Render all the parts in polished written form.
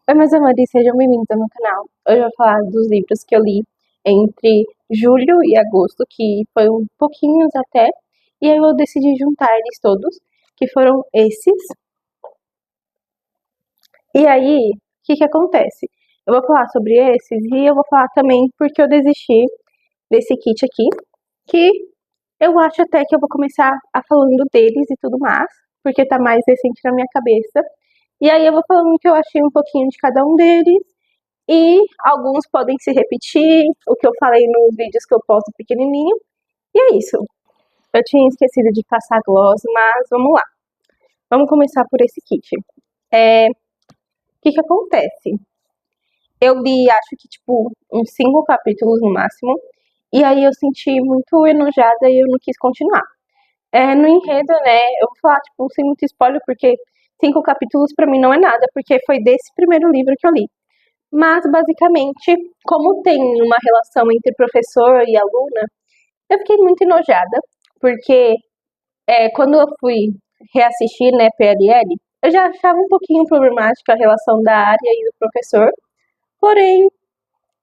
Oi, meus amores, sejam bem-vindos ao meu canal. Hoje eu vou falar dos livros que eu li entre julho e agosto, que foi um pouquinhos até, e aí eu decidi juntar eles todos, que foram esses. E aí, o que acontece? Eu vou falar sobre esses e eu vou falar também porque eu desisti desse kit aqui, que eu acho até que eu vou começar a falando deles e tudo mais, porque tá mais recente na minha cabeça. E aí eu vou falando que eu achei um pouquinho de cada um deles, e alguns podem se repetir, o que eu falei nos vídeos que eu posto pequenininho, e é isso. Eu tinha esquecido de passar gloss, mas vamos lá. Vamos começar por esse kit. O que acontece? Eu li, acho que tipo, uns 5 capítulos no máximo, e aí eu senti muito enojada e eu não quis continuar. No enredo, né, eu vou falar, tipo, sem muito spoiler, porque 5 capítulos pra mim não é nada, porque foi desse primeiro livro que eu li. Mas, basicamente, como tem uma relação entre professor e aluna, eu fiquei muito enojada, porque quando eu fui reassistir, né, PLL, eu já achava um pouquinho problemática a relação da área e do professor, porém,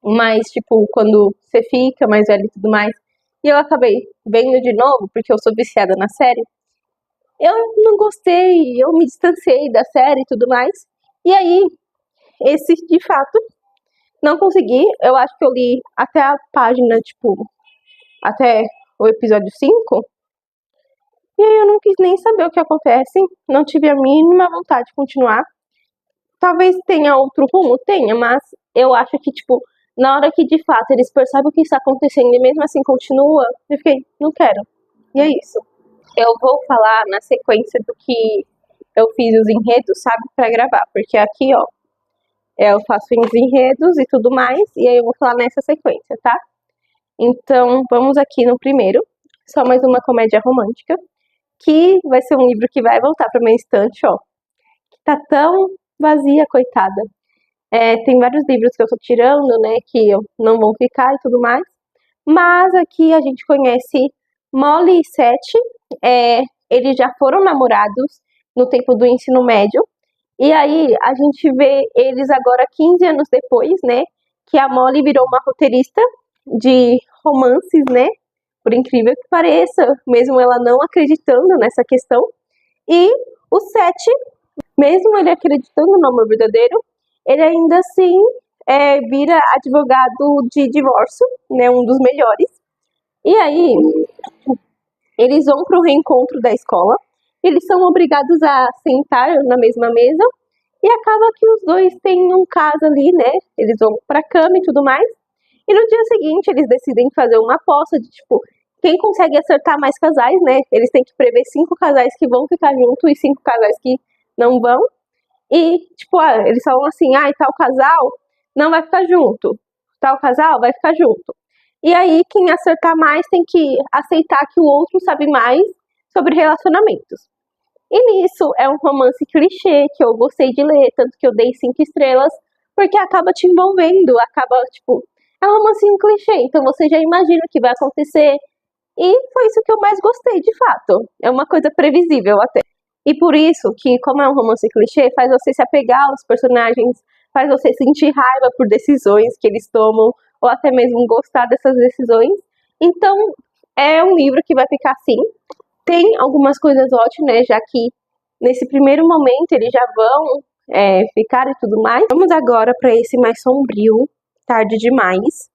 mas, tipo, quando você fica mais velho e tudo mais, e eu acabei vendo de novo, porque eu sou viciada na série, eu não gostei, eu me distanciei da série e tudo mais, e aí, esse, de fato, não consegui, eu acho que eu li até a página, tipo, até o episódio 5, e aí eu não quis nem saber o que acontece, não tive a mínima vontade de continuar. Talvez tenha outro rumo, tenha, mas eu acho que, tipo, na hora que de fato eles percebem o que está acontecendo e mesmo assim continua, eu fiquei, não quero. E é isso. Eu vou falar na sequência do que eu fiz os enredos, sabe, pra gravar, porque aqui, ó, eu faço os enredos e tudo mais, e aí eu vou falar nessa sequência, tá? Então, vamos aqui no primeiro, só mais uma comédia romântica, que vai ser um livro que vai voltar para minha estante, ó, que tá tão vazia, coitada. Tem vários livros que eu tô tirando, né, que não vão ficar e tudo mais, mas aqui a gente conhece Molly e Seth, eles já foram namorados no tempo do ensino médio, e aí a gente vê eles agora 15 anos depois, né, que a Molly virou uma roteirista de romances, né, por incrível que pareça, mesmo ela não acreditando nessa questão. E o Seth, mesmo ele acreditando no amor verdadeiro, ele ainda assim vira advogado de divórcio, né, um dos melhores. E aí, eles vão para o reencontro da escola, eles são obrigados a sentar na mesma mesa, e acaba que os dois têm um caso ali, né, eles vão para a cama e tudo mais, e no dia seguinte eles decidem fazer uma aposta de, tipo, quem consegue acertar mais casais, né, eles têm que prever 5 casais que vão ficar juntos e 5 casais que não vão, e, tipo, eles falam assim, tal casal não vai ficar junto, tal casal vai ficar junto. E aí, quem acertar mais tem que aceitar que o outro sabe mais sobre relacionamentos. E nisso, é um romance clichê que eu gostei de ler, tanto que eu dei 5 estrelas, porque acaba te envolvendo, acaba, tipo, é um romancinho clichê, então você já imagina o que vai acontecer. E foi isso que eu mais gostei, de fato. É uma coisa previsível até. E por isso que, como é um romance clichê, faz você se apegar aos personagens, faz você sentir raiva por decisões que eles tomam, ou até mesmo gostar dessas decisões. Então, é um livro que vai ficar assim. Tem algumas coisas ótimas, né, já que nesse primeiro momento eles já vão ficar e tudo mais. Vamos agora para esse mais sombrio, Tarde Demais.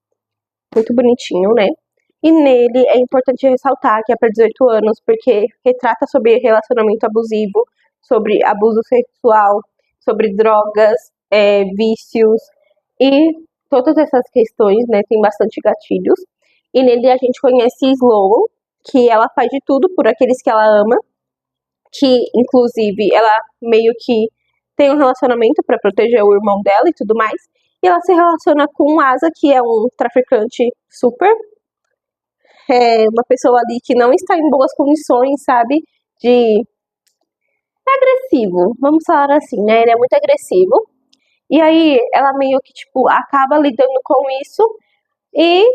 Muito bonitinho, né? E nele é importante ressaltar que é para 18 anos, porque retrata sobre relacionamento abusivo, sobre abuso sexual, sobre drogas, vícios e todas essas questões, né? Tem bastante gatilhos. E nele a gente conhece Sloan, que ela faz de tudo por aqueles que ela ama, que inclusive ela meio que tem um relacionamento para proteger o irmão dela e tudo mais. E ela se relaciona com o Asa, que é um traficante super, uma pessoa ali que não está em boas condições, sabe, de agressivo, vamos falar assim, né, ele é muito agressivo, e aí ela meio que, tipo, acaba lidando com isso e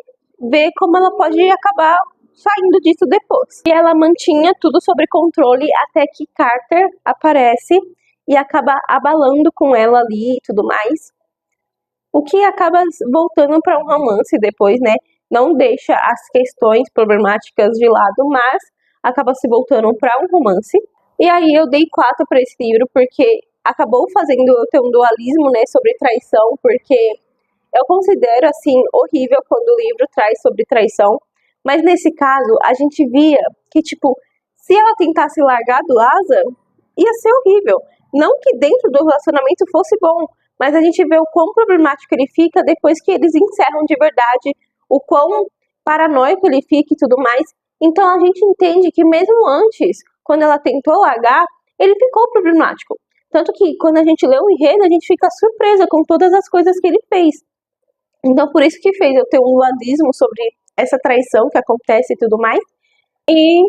vê como ela pode acabar saindo disso depois. E ela mantinha tudo sob controle até que Carter aparece e acaba abalando com ela ali e tudo mais. O que acaba voltando para um romance depois, né? Não deixa as questões problemáticas de lado, mas acaba se voltando para um romance. E aí eu dei 4 para esse livro, porque acabou fazendo eu ter um dualismo, né, sobre traição, porque eu considero, assim, horrível quando o livro traz sobre traição, mas nesse caso, a gente via que, tipo, se ela tentasse largar do Asa, ia ser horrível. Não que dentro do relacionamento fosse bom, mas a gente vê o quão problemático ele fica depois que eles encerram de verdade, o quão paranoico ele fica e tudo mais. Então a gente entende que mesmo antes, quando ela tentou largar, ele ficou problemático. Tanto que quando a gente lê o enredo, a gente fica surpresa com todas as coisas que ele fez. Então por isso que fez eu ter um dualismo sobre essa traição que acontece e tudo mais. E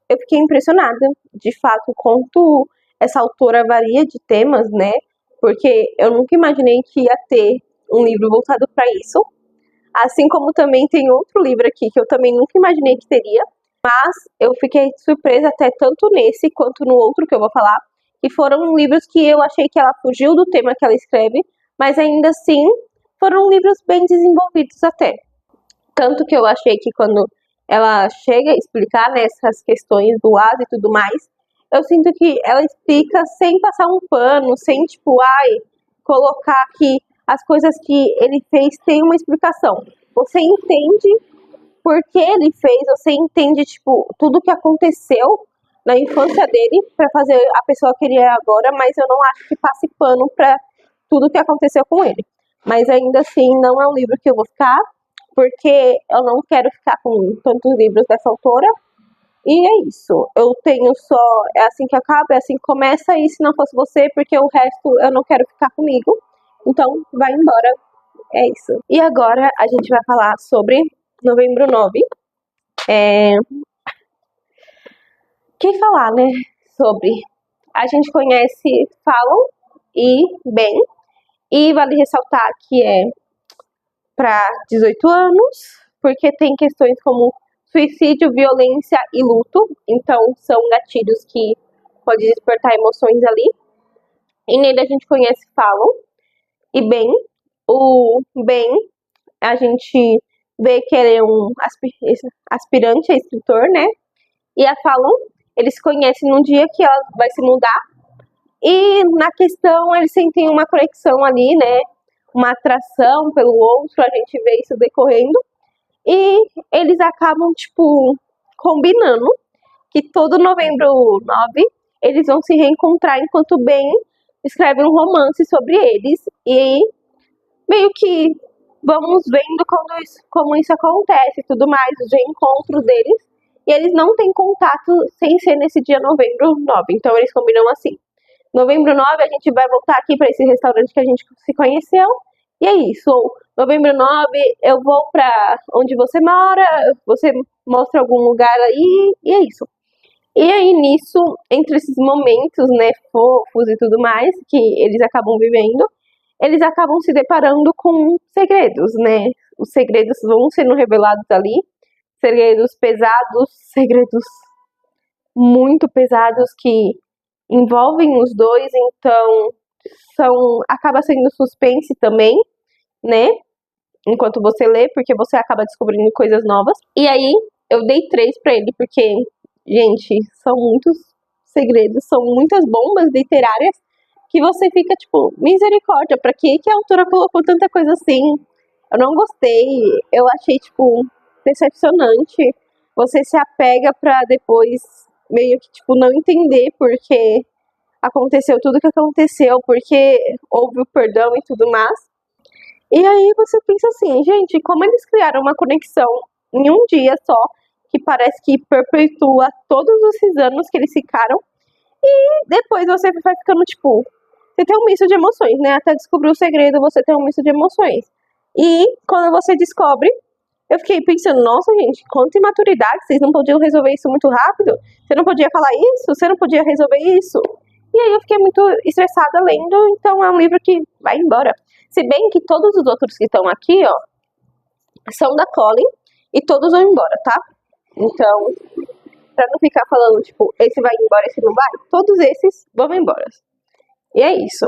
eu fiquei impressionada, de fato, quanto essa autora varia de temas, né? Porque eu nunca imaginei que ia ter um livro voltado para isso. Assim como também tem outro livro aqui que eu também nunca imaginei que teria. Mas eu fiquei surpresa até tanto nesse quanto no outro que eu vou falar. Que foram livros que eu achei que ela fugiu do tema que ela escreve, mas ainda assim foram livros bem desenvolvidos até. Tanto que eu achei que quando ela chega a explicar, né, essas questões do Asa e tudo mais, eu sinto que ela explica sem passar um pano, sem, tipo, colocar que as coisas que ele fez têm uma explicação. Você entende por que ele fez, você entende, tipo, tudo que aconteceu na infância dele para fazer a pessoa que ele é agora, mas eu não acho que passe pano para tudo que aconteceu com ele. Mas ainda assim, não é um livro que eu vou ficar, porque eu não quero ficar com tantos livros dessa autora. E é isso. Eu tenho só. É assim que acaba, é assim que começa. E se não fosse você, porque o resto eu não quero ficar comigo. Então, vai embora. É isso. E agora a gente vai falar sobre Novembro 9. Que falar, né? Sobre. A gente conhece Fallon e Ben. E vale ressaltar que é para 18 anos, porque tem questões como suicídio, violência e luto, então são gatilhos que podem despertar emoções ali. E nele a gente conhece Fallon e Ben. O Ben, a gente vê que ele é um aspirante a escritor, né? E a Fallon, eles se conhecem num dia que ela vai se mudar. E na questão, eles sentem uma conexão ali, né? Uma atração pelo outro, a gente vê isso decorrendo. E eles acabam, tipo, combinando que todo novembro 9 eles vão se reencontrar enquanto Ben escreve um romance sobre eles. E meio que vamos vendo como isso acontece e tudo mais, os reencontros deles. E eles não têm contato sem ser nesse dia novembro 9. Então eles combinam assim. Novembro 9 a gente vai voltar aqui para esse restaurante que a gente se conheceu. E é isso. Novembro 9 eu vou para onde você mora, você mostra algum lugar aí, e é isso. E aí nisso, entre esses momentos, né, fofos e tudo mais, que eles acabam vivendo, eles acabam se deparando com segredos, né? Os segredos vão sendo revelados ali, segredos pesados, segredos muito pesados que envolvem os dois, então acaba sendo suspense também, né? Enquanto você lê, porque você acaba descobrindo coisas novas. E aí, eu dei 3 pra ele, porque, gente, são muitos segredos, são muitas bombas literárias que você fica, tipo, misericórdia, pra que a autora colocou tanta coisa assim? Eu não gostei, eu achei, tipo, decepcionante. Você se apega pra depois meio que, tipo, não entender porque aconteceu tudo que aconteceu, porque houve o perdão e tudo mais. E aí você pensa assim, gente, como eles criaram uma conexão em um dia só, que parece que perpetua todos esses anos que eles ficaram, e depois você vai ficando, tipo, você tem um misto de emoções, né? Até descobrir o segredo, você tem um misto de emoções. E quando você descobre, eu fiquei pensando, nossa, gente, quanta imaturidade, vocês não podiam resolver isso muito rápido? Você não podia falar isso? Você não podia resolver isso? E aí eu fiquei muito estressada lendo, então é um livro que vai embora. Se bem que todos os outros que estão aqui, ó, são da Colin e todos vão embora, tá? Então, pra não ficar falando, tipo, esse vai embora, esse não vai, todos esses vão embora. E é isso.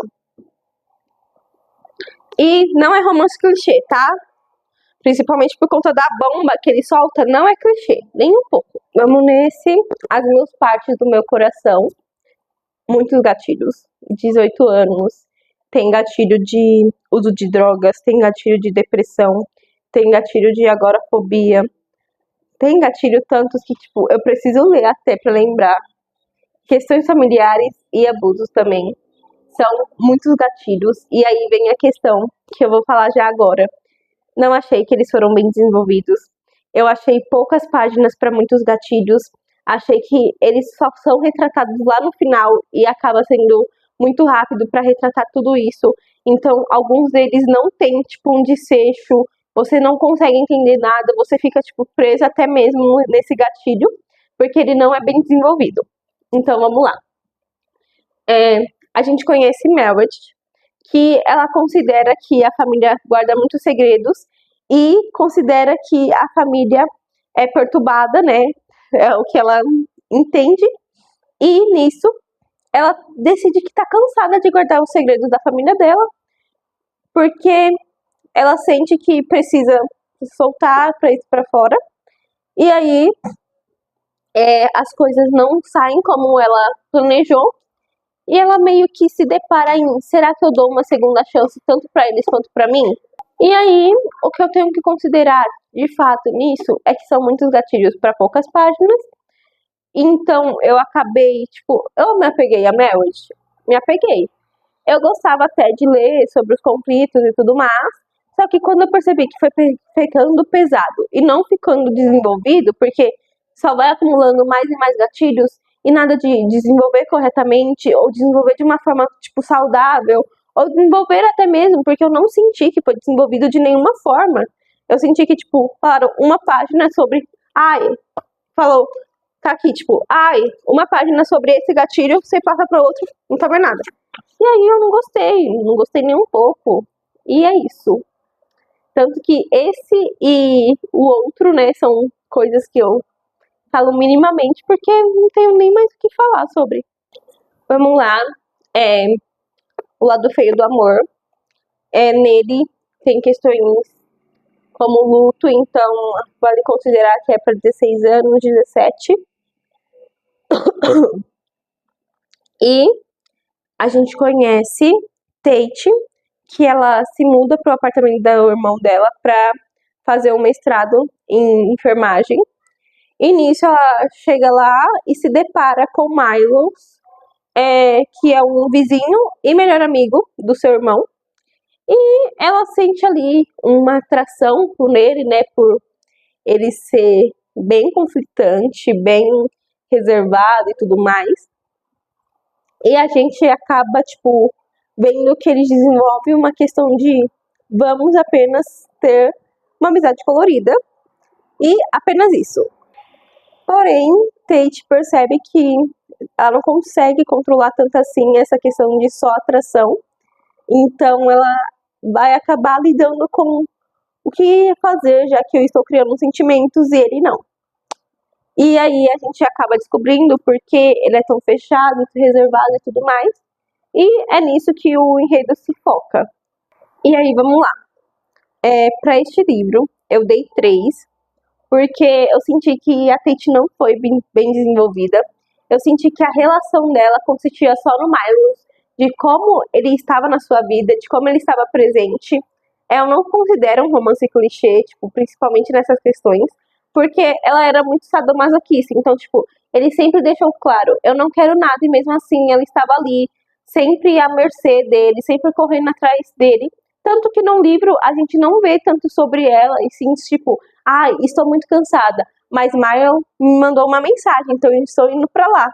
E não é romance clichê, tá? Principalmente por conta da bomba que ele solta, não é clichê, nem um pouco. Vamos nesse, as mil partes do meu coração. Muitos gatilhos. 18 anos. Tem gatilho de uso de drogas, tem gatilho de depressão, tem gatilho de agorafobia. Tem gatilho tantos que, tipo, eu preciso ler até pra lembrar. Questões familiares e abusos também. São muitos gatilhos. E aí vem a questão que eu vou falar já agora. Não achei que eles foram bem desenvolvidos. Eu achei poucas páginas para muitos gatilhos. Achei que eles só são retratados lá no final e acaba sendo muito rápido para retratar tudo isso. Então, alguns deles não tem tipo um desfecho. Você não consegue entender nada. Você fica tipo preso até mesmo nesse gatilho, porque ele não é bem desenvolvido. Então, vamos lá. A gente conhece Meredith, que ela considera que a família guarda muitos segredos e considera que a família é perturbada, né? É o que ela entende. E nisso, ela decide que tá cansada de guardar os segredos da família dela, porque ela sente que precisa soltar pra isso pra fora. E aí, as coisas não saem como ela planejou. E ela meio que se depara em, será que eu dou uma segunda chance tanto pra eles quanto pra mim? E aí, o que eu tenho que considerar de fato nisso é que são muitos gatilhos para poucas páginas. Então, eu acabei, tipo, eu me apeguei a Meredith, me apeguei. Eu gostava até de ler sobre os conflitos e tudo mais, só que quando eu percebi que foi ficando pesado e não ficando desenvolvido, porque só vai acumulando mais e mais gatilhos e nada de desenvolver corretamente ou desenvolver de uma forma, tipo, saudável, ou desenvolver até mesmo, porque eu não senti que foi desenvolvido de nenhuma forma. Eu senti que, tipo, falaram uma página sobre, falou, tá aqui, tipo, uma página sobre esse gatilho, você passa para outro, não tá mais nada. E aí eu não gostei nem um pouco. E é isso. Tanto que esse e o outro, né, são coisas que eu falo minimamente, porque não tenho nem mais o que falar sobre. Vamos lá. O lado feio do amor. Nele tem questões como luto, então vale considerar que é para 16 anos, 17. E a gente conhece Tate, que ela se muda pro apartamento do irmão dela para fazer um mestrado em enfermagem. E nisso ela chega lá e se depara com Milos, que é um vizinho e melhor amigo do seu irmão. E ela sente ali uma atração por ele, né, por ele ser bem conflitante, bem reservado e tudo mais. E a gente acaba, tipo, vendo que eles desenvolvem uma questão de vamos apenas ter uma amizade colorida e apenas isso. Porém, Tate percebe que ela não consegue controlar tanto assim essa questão de só atração. Então ela vai acabar lidando com o que fazer, já que eu estou criando sentimentos e ele não. E aí a gente acaba descobrindo porque ele é tão fechado, reservado e tudo mais. E é nisso que o enredo se foca. E aí, vamos lá. Para este livro, eu dei 3, porque eu senti que a Tate não foi bem desenvolvida. Eu senti que a relação dela consistia só no Milos, de como ele estava na sua vida, de como ele estava presente. Eu não considero um romance clichê, tipo, principalmente nessas questões, porque ela era muito sadomasoquista. Então, tipo, ele sempre deixou claro, eu não quero nada, e mesmo assim ela estava ali, sempre à mercê dele, sempre correndo atrás dele. Tanto que no livro a gente não vê tanto sobre ela, e sim, tipo, estou muito cansada, mas Mile me mandou uma mensagem, então eu estou indo pra lá.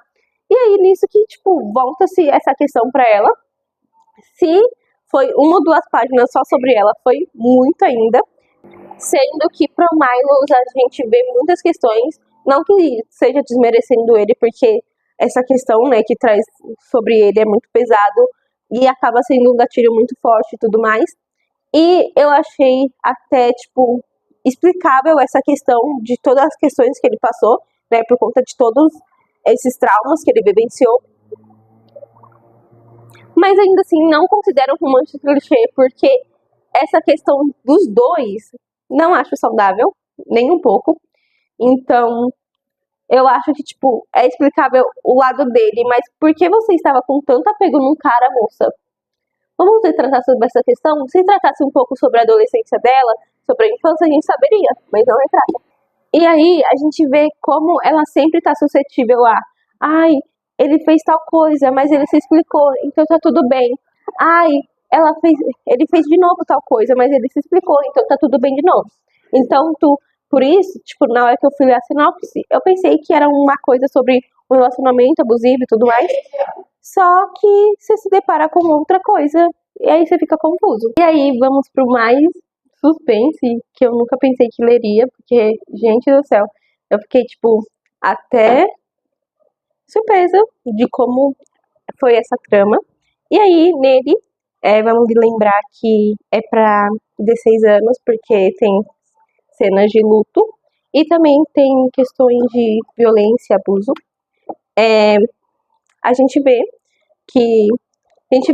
E aí, nisso que, tipo, volta-se essa questão pra ela. Se foi uma ou 2 páginas só sobre ela, foi muito ainda. Sendo que pro Milos a gente vê muitas questões, não que seja desmerecendo ele, porque essa questão, né, que traz sobre ele é muito pesado e acaba sendo um gatilho muito forte e tudo mais. E eu achei até, tipo, explicável essa questão de todas as questões que ele passou, né, por conta de todos esses traumas que ele vivenciou. mas ainda assim não considero um romance clichê, porque essa questão dos dois não acho saudável, nem um pouco. Então, eu acho que, tipo, é explicável o lado dele, mas por que você estava com tanto apego num cara, moça? Vamos tratar sobre essa questão? Se tratasse um pouco sobre a adolescência dela, sobre a infância, a gente saberia, mas não retrata. E aí, a gente vê como ela sempre tá suscetível a, ai, ele fez tal coisa, mas ele se explicou, então tá tudo bem. Ai, ele fez de novo tal coisa, mas ele se explicou, então tá tudo bem de novo. Então, por isso, tipo, na hora que eu fui ler a sinopse, eu pensei que era uma coisa sobre um relacionamento abusivo e tudo mais, só que você se depara com outra coisa, e aí você fica confuso. E aí, vamos pro mais suspense, que eu nunca pensei que leria, porque, gente do céu, eu fiquei, tipo, até surpresa de como foi essa trama. E aí, nele, vamos lembrar que é pra 16 anos, porque tem cenas de luto, e também tem questões de violência e abuso. A gente vê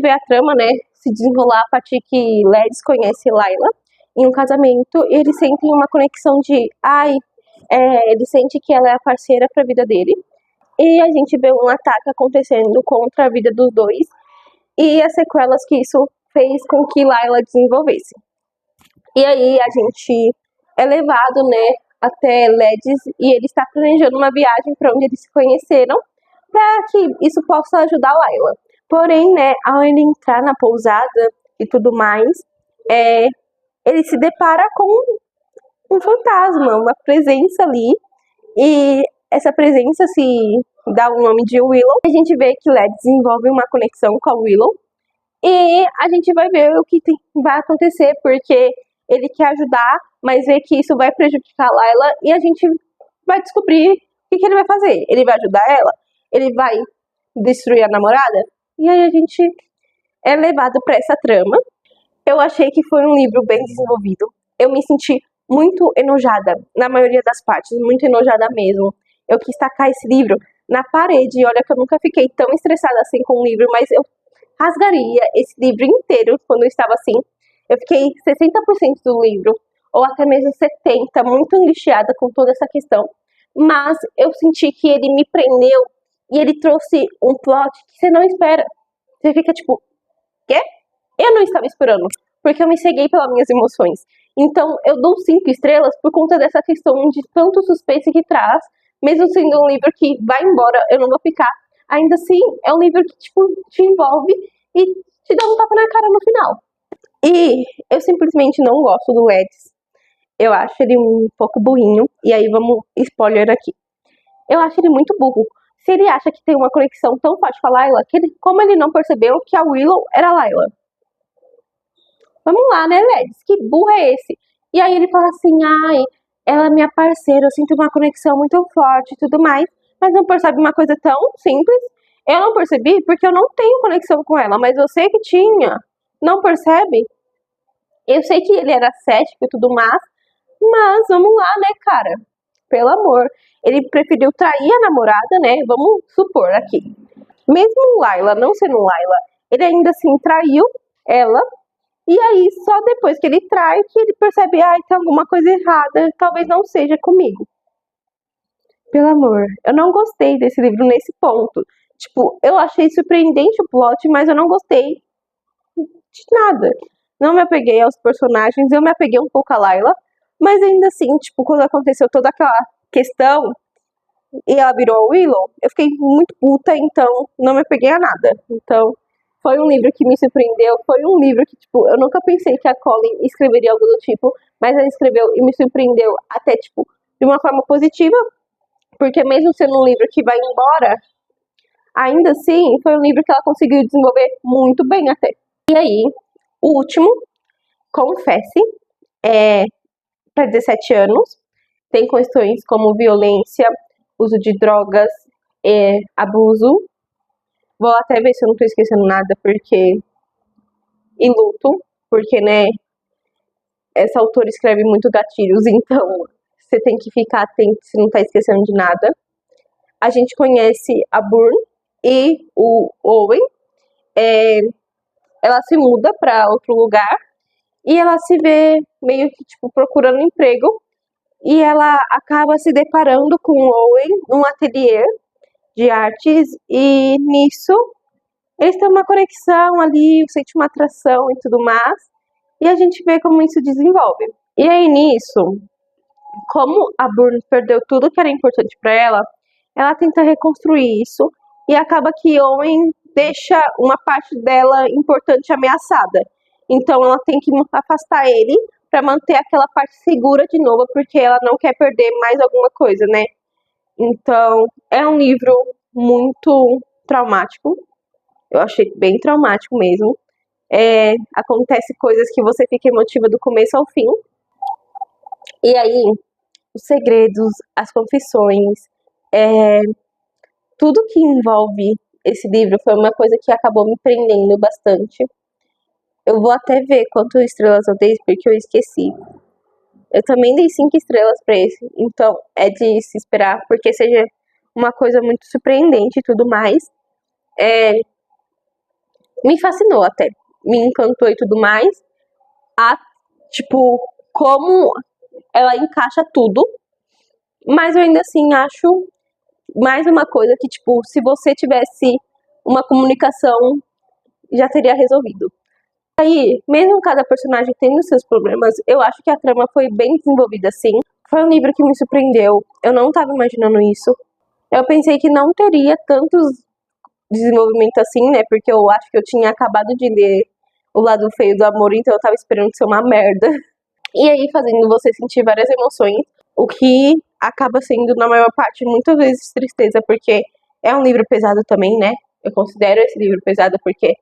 a trama, né, se desenrolar a partir que Leds conhece Layla em um casamento, e eles sentem uma conexão de, ele sente que ela é a parceira pra vida dele, e a gente vê um ataque acontecendo contra a vida dos dois, e as sequelas que isso fez com que Layla desenvolvesse. E aí a gente é levado, né, até Leds, e ele está planejando uma viagem para onde eles se conheceram, para que isso possa ajudar a Layla. Porém, né, ao ele entrar na pousada e tudo mais, ele se depara com um fantasma, uma presença ali, e essa presença se dá o nome de Willow. A gente vê que Led desenvolve uma conexão com a Willow, e a gente vai ver o que vai acontecer, porque ele quer ajudar, mas vê que isso vai prejudicar a Layla, e a gente vai descobrir o que ele vai fazer. Ele vai ajudar ela? Ele vai destruir a namorada? E aí a gente é levado para essa trama. Eu achei que foi um livro bem desenvolvido. Eu me senti muito enojada na maioria das partes, muito enojada mesmo. Eu quis tacar esse livro na parede, e olha que eu nunca fiquei tão estressada assim com um livro, mas eu rasgaria esse livro inteiro quando eu estava assim. Eu fiquei 60% do livro, ou até mesmo 70%, muito angustiada com toda essa questão. Mas eu senti que ele me prendeu, e ele trouxe um plot que você não espera. Você fica tipo, quê? Eu não estava esperando, porque eu me ceguei pelas minhas emoções. Então, eu dou 5 estrelas por conta dessa questão de tanto suspense que traz, mesmo sendo um livro que vai embora, eu não vou ficar. Ainda assim, é um livro que, tipo, te envolve e te dá um tapa na cara no final. E eu simplesmente não gosto do Leds. Eu acho ele um pouco burrinho, e aí vamos spoiler aqui. Eu acho ele muito burro. Se ele acha que tem uma conexão tão forte com a Layla, como ele não percebeu que a Willow era a Layla? Vamos lá, né, Leds? Que burro é esse? E aí ele fala assim, ela é minha parceira, eu sinto uma conexão muito forte e tudo mais, mas não percebe uma coisa tão simples? Eu não percebi porque eu não tenho conexão com ela, mas eu sei que tinha. Não percebe? Eu sei que ele era cético e tudo mais, mas vamos lá, né, cara? Pelo amor. Ele preferiu trair a namorada, né? Vamos supor aqui. Mesmo Layla não sendo Layla, ele ainda assim traiu ela. E aí, só depois que ele trai, que ele percebe, tem alguma coisa errada, talvez não seja comigo. Pelo amor, eu não gostei desse livro nesse ponto. Tipo, eu achei surpreendente o plot, mas eu não gostei de nada. Não me apeguei aos personagens, eu me apeguei um pouco a Layla, mas ainda assim, tipo, quando aconteceu toda aquela questão e ela virou a Willow, eu fiquei muito puta, então não me apeguei a nada. Então, foi um livro que me surpreendeu, foi um livro que, tipo, eu nunca pensei que a Colleen escreveria algo do tipo, mas ela escreveu e me surpreendeu até, tipo, de uma forma positiva, porque mesmo sendo um livro que vai embora, ainda assim, foi um livro que ela conseguiu desenvolver muito bem até. E aí, o último, Confesse, para 17 anos, tem questões como violência, uso de drogas, abuso. Vou até ver se eu não tô esquecendo nada, porque... E luto, porque, né, essa autora escreve muito gatilhos, então você tem que ficar atento se não tá esquecendo de nada. A gente conhece a Bourne e o Owen, ela se muda para outro lugar e ela se vê meio que, tipo, procurando emprego. E ela acaba se deparando com o Owen num ateliê de artes. E nisso, eles têm uma conexão ali, sente uma atração e tudo mais. E a gente vê como isso desenvolve. E aí, nisso, como a Bourne perdeu tudo que era importante para ela tenta reconstruir isso. E acaba que Owen deixa uma parte dela importante ameaçada. Então ela tem que afastar ele para manter aquela parte segura de novo, porque ela não quer perder mais alguma coisa, né? Então é um livro muito traumático. Eu achei bem traumático mesmo. Acontece coisas que você fica emotiva do começo ao fim. E aí, os segredos, as confissões, tudo que envolve esse livro foi uma coisa que acabou me prendendo bastante. Eu vou até ver quantas estrelas eu dei, porque eu esqueci. Eu também dei 5 estrelas pra esse, então é de se esperar, porque seja uma coisa muito surpreendente e tudo mais. Me fascinou até, me encantou e tudo mais. Tipo, como ela encaixa tudo, mas eu ainda assim acho mais uma coisa que, tipo, se você tivesse uma comunicação, já teria resolvido. Aí, mesmo cada personagem tendo seus problemas, eu acho que a trama foi bem desenvolvida, sim. Foi um livro que me surpreendeu. Eu não estava imaginando isso. Eu pensei que não teria tantos desenvolvimento assim, né? Porque eu acho que eu tinha acabado de ler O Lado Feio do Amor, então eu tava esperando ser uma merda. E aí, fazendo você sentir várias emoções, o que acaba sendo, na maior parte, muitas vezes tristeza, porque é um livro pesado também, né? Eu considero esse livro pesado porque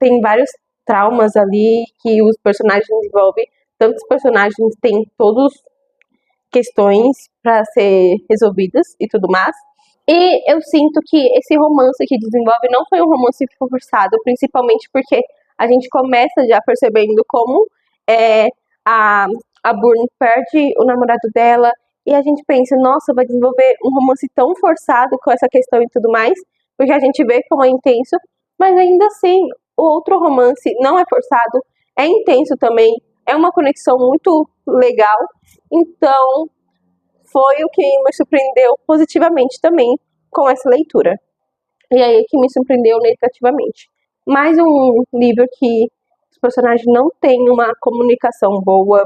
tem vários traumas ali que os personagens desenvolvem. Tantos personagens têm todos questões para ser resolvidas e tudo mais. E eu sinto que esse romance que desenvolve não foi um romance forçado, principalmente porque a gente começa já percebendo como a Bourne perde o namorado dela e a gente pensa, nossa, vai desenvolver um romance tão forçado com essa questão e tudo mais, porque a gente vê como é intenso, mas ainda assim, o outro romance não é forçado, é intenso também, é uma conexão muito legal, então foi o que me surpreendeu positivamente também com essa leitura. E aí que me surpreendeu negativamente. Mais um livro que os personagens não têm uma comunicação boa,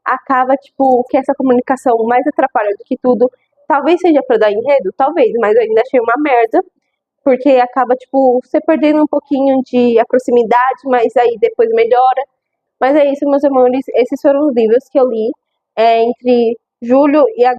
acaba, tipo, que essa comunicação mais atrapalha do que tudo. Talvez seja pra dar enredo, talvez, mas eu ainda achei uma merda, porque acaba, tipo, você perdendo um pouquinho de a proximidade, mas aí depois melhora. Mas é isso, meus amores, esses foram os livros que eu li entre julho e agosto.